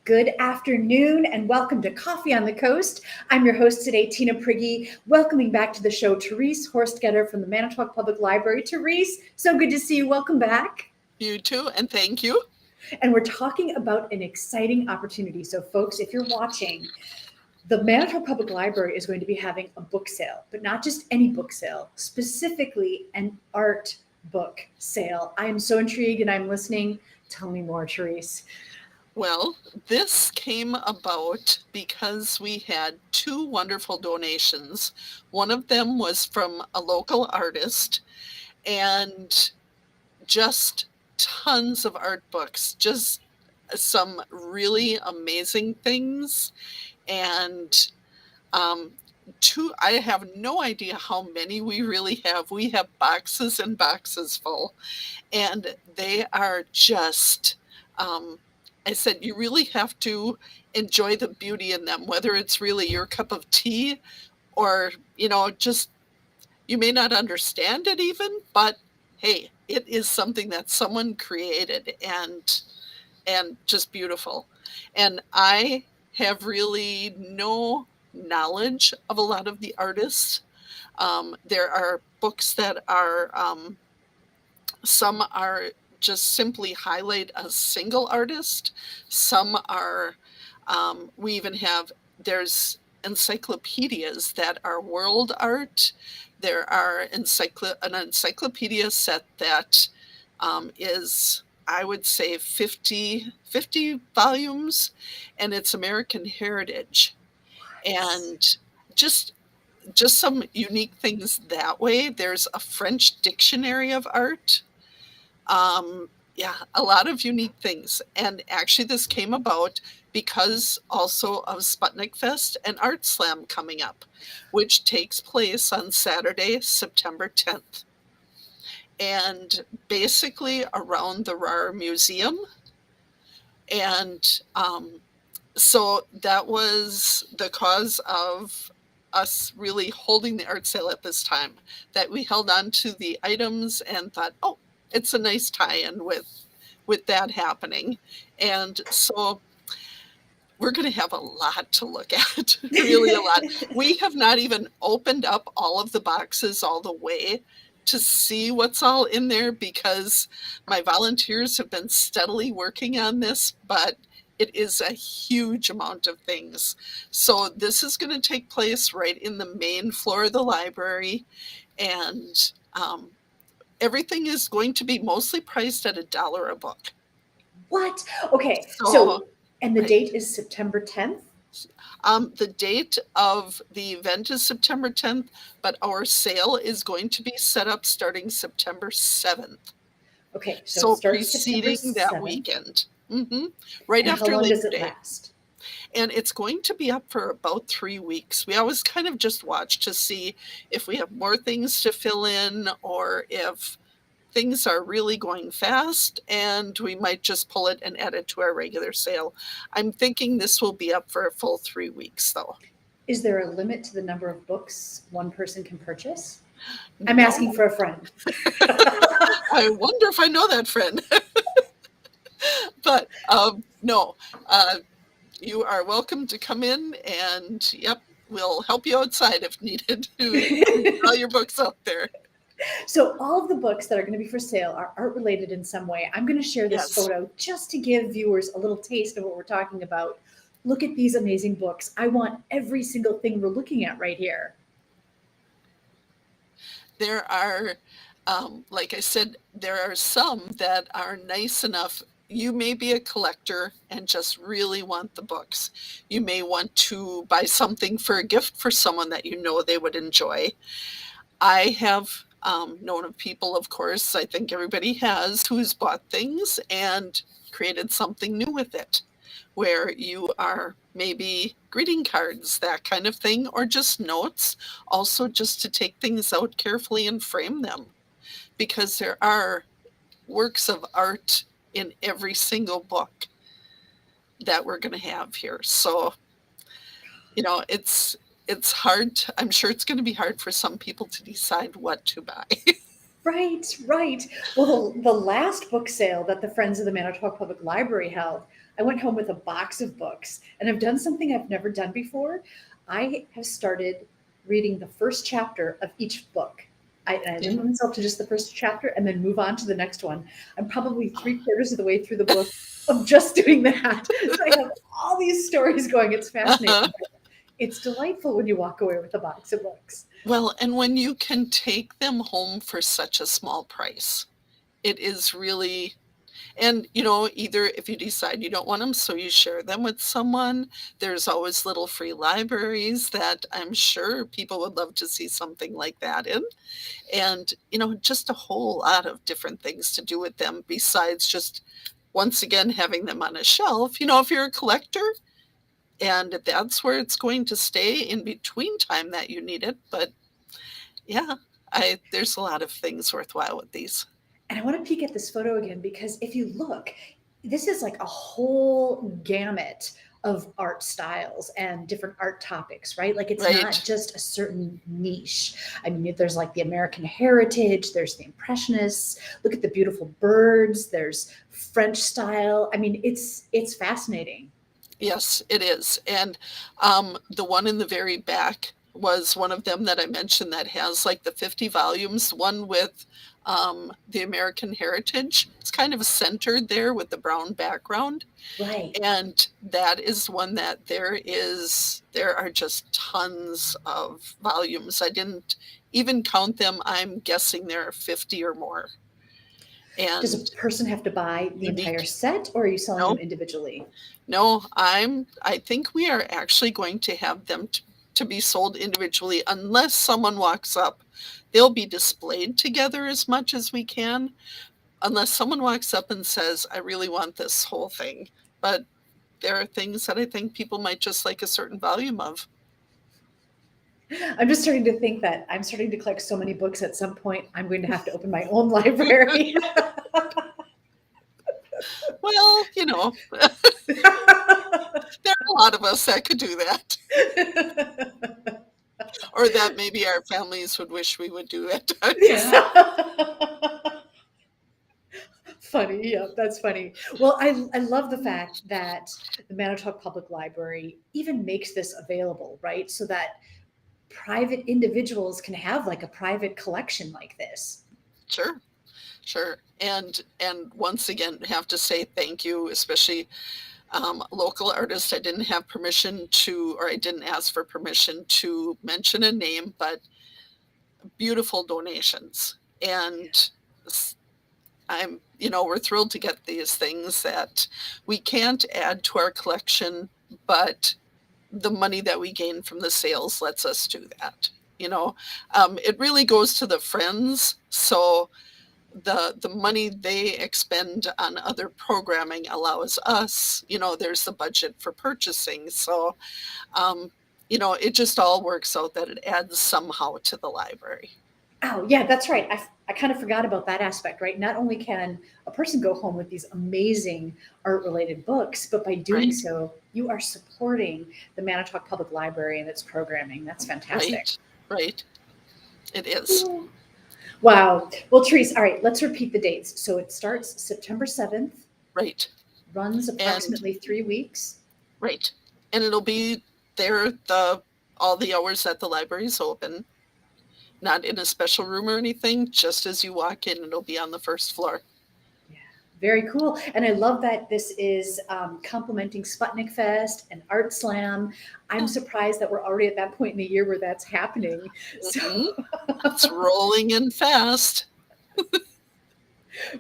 Good afternoon and welcome to Coffee on the Coast. I'm your host today, Tina Prigge, welcoming back to the show Therese Horstketter from the Manitowoc Public Library. Therese, so good to see you. Welcome back. You too, and thank you. And we're talking about an exciting opportunity. So folks, if you're watching, the Manitowoc Public Library is going to be having a book sale, but not just any book sale, specifically an art book sale. I am so intrigued and I'm listening. Tell me more, Therese. Well, this came about because we had two wonderful donations. One of them was from a local artist and just tons of art books, just some really amazing things. And I have no idea how many we really have. We have boxes and boxes full, and they are just, I said, you really have to enjoy the beauty in them, whether it's really your cup of tea or, just you may not understand it even, but hey, it is something that someone created and just beautiful. And I have really no knowledge of a lot of the artists. There are books that are, some are just simply highlight a single artist. Some are, we even have, there's encyclopedias that are world art. There are an encyclopedia set that is, I would say, 50 volumes, and it's American heritage. And just some unique things that way. There's a French dictionary of art. A lot of unique things. And actually this came about because also of Sputnik Fest and Art Slam coming up, which takes place on Saturday, September 10th. And basically around the RAR Museum. And so that was the cause of us really holding the art sale at this time, that we held on to the items and thought, oh, it's a nice tie-in with that happening. And so we're going to have a lot to look at, really a lot. We have not even opened up all of the boxes all the way to see what's all in there because my volunteers have been steadily working on this, but it is a huge amount of things. So this is going to take place right in the main floor of the library, and everything is going to be mostly priced at $1 a book. What? Okay. So and the date is September 10th? The date of the event is September 10th, but our sale is going to be set up starting September 7th. Okay. So preceding that weekend. Mm-hmm. Right and after how long Labor does it Day. last? And it's going to be up for about 3 weeks. We always kind of just watch to see if we have more things to fill in or if things are really going fast, and we might just pull it and add it to our regular sale. I'm thinking this will be up for a full 3 weeks, though. Is there a limit to the number of books one person can purchase? I'm asking for a friend. I wonder if I know that friend. But no, you are welcome to come in, and we'll help you outside if needed to all your books out there. So all of the books that are going to be for sale are art related in some way. I'm going to share this photo just to give viewers a little taste of what we're talking about. Look at these amazing books. I want every single thing we're looking at right here. There are, like I said, there are some that are nice enough. You may be a collector and just really want the books. You may want to buy something for a gift for someone that you know they would enjoy. I have known of people, of course, I think everybody has, who's bought things and created something new with it, where you are maybe greeting cards, that kind of thing, or just notes, also just to take things out carefully and frame them, because there are works of art in every single book that we're going to have here. So, it's hard. I'm sure it's going to be hard for some people to decide what to buy. Right, right. Well, the last book sale that the Friends of the Manitowoc Public Library held, I went home with a box of books, and I've done something I've never done before. I have started reading the first chapter of each book. I limit myself to just the first chapter and then move on to the next one. I'm probably three-quarters of the way through the book of just doing that. So I have all these stories going. It's fascinating. It's delightful when you walk away with a box of books. Well, and when you can take them home for such a small price, it is really, and either if you decide you don't want them, so you share them with someone. There's always little free libraries that I'm sure people would love to see something like that in. And, just a whole lot of different things to do with them besides just, once again, having them on a shelf. If you're a collector, and that's where it's going to stay in between time that you need it. But yeah, there's a lot of things worthwhile with these. And I want to peek at this photo again because if you look, this is like a whole gamut of art styles and different art topics, right? Like it's not Right. just a certain niche. I mean, there's like the American heritage, there's the Impressionists. Look at the beautiful birds. There's French style. I mean, it's fascinating. Yes, it is. And the one in the very back was one of them that I mentioned that has like the 50 volumes, one with the American heritage. It's kind of centered there with the brown background. Right. And that is one that there are just tons of volumes. I didn't even count them. I'm guessing there are 50 or more. Does And a person have to buy the entire unique. set or are you selling them No, individually? no, I think we are actually going to have them to be sold individually unless someone walks up. They'll be displayed together as much as we can, unless someone walks up and says, I really want this whole thing. But there are things that I think people might just like a certain volume of. I'm just starting to think that I'm starting to collect so many books at some point, I'm going to have to open my own library. Well, there are a lot of us that could do that, or that maybe our families would wish we would do at times. Yeah. Funny. Yeah, that's funny. Well, I love the fact that the Manitowoc Public Library even makes this available, right? So that private individuals can have like a private collection like this. Sure, sure. And once again, have to say thank you, especially local artists. I didn't have permission to, or I didn't ask for permission to mention a name, but beautiful donations. And we're thrilled to get these things that we can't add to our collection, but the money that we gain from the sales lets us do that. It really goes to the friends. So the money they expend on other programming allows us, there's the budget for purchasing. So, it just all works out that it adds somehow to the library. Oh, yeah, that's right. I kind of forgot about that aspect, right? Not only can a person go home with these amazing art related books, but by doing Right, so, you are supporting the Manitowoc Public Library and its programming. That's fantastic. right, right. It is. Wow. Well, Therese, all right, let's repeat the dates. So it starts September 7th, Right. runs And approximately 3 weeks. right. And it'll be there all the hours that the library's open, not in a special room or anything, just as you walk in, it'll be on the first floor. Yeah, very cool. And I love that this is complementing Sputnik Fest and Art Slam. I'm Yeah. surprised that we're already at that point in the year where that's happening. So Mhm. It's rolling in fast.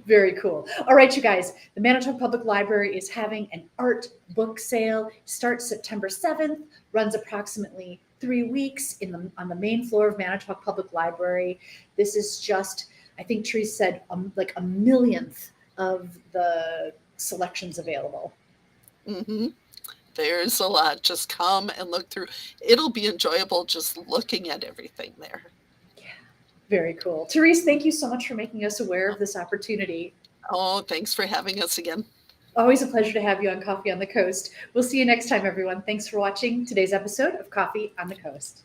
very cool. All right, you guys, the Manitowoc Public Library is having an art book sale. Starts September 7th, runs approximately 3 weeks on the main floor of Manitowoc Public Library. This is just, I think Therese said, like a millionth of the selections available. hmm There's a lot. Just come and look through. It'll be enjoyable just looking at everything there. Yeah, very cool. Therese, thank you so much for making us aware of this opportunity. Oh, thanks for having us again. Always a pleasure to have you on Coffee on the Coast. We'll see you next time, everyone. Thanks for watching today's episode of Coffee on the Coast.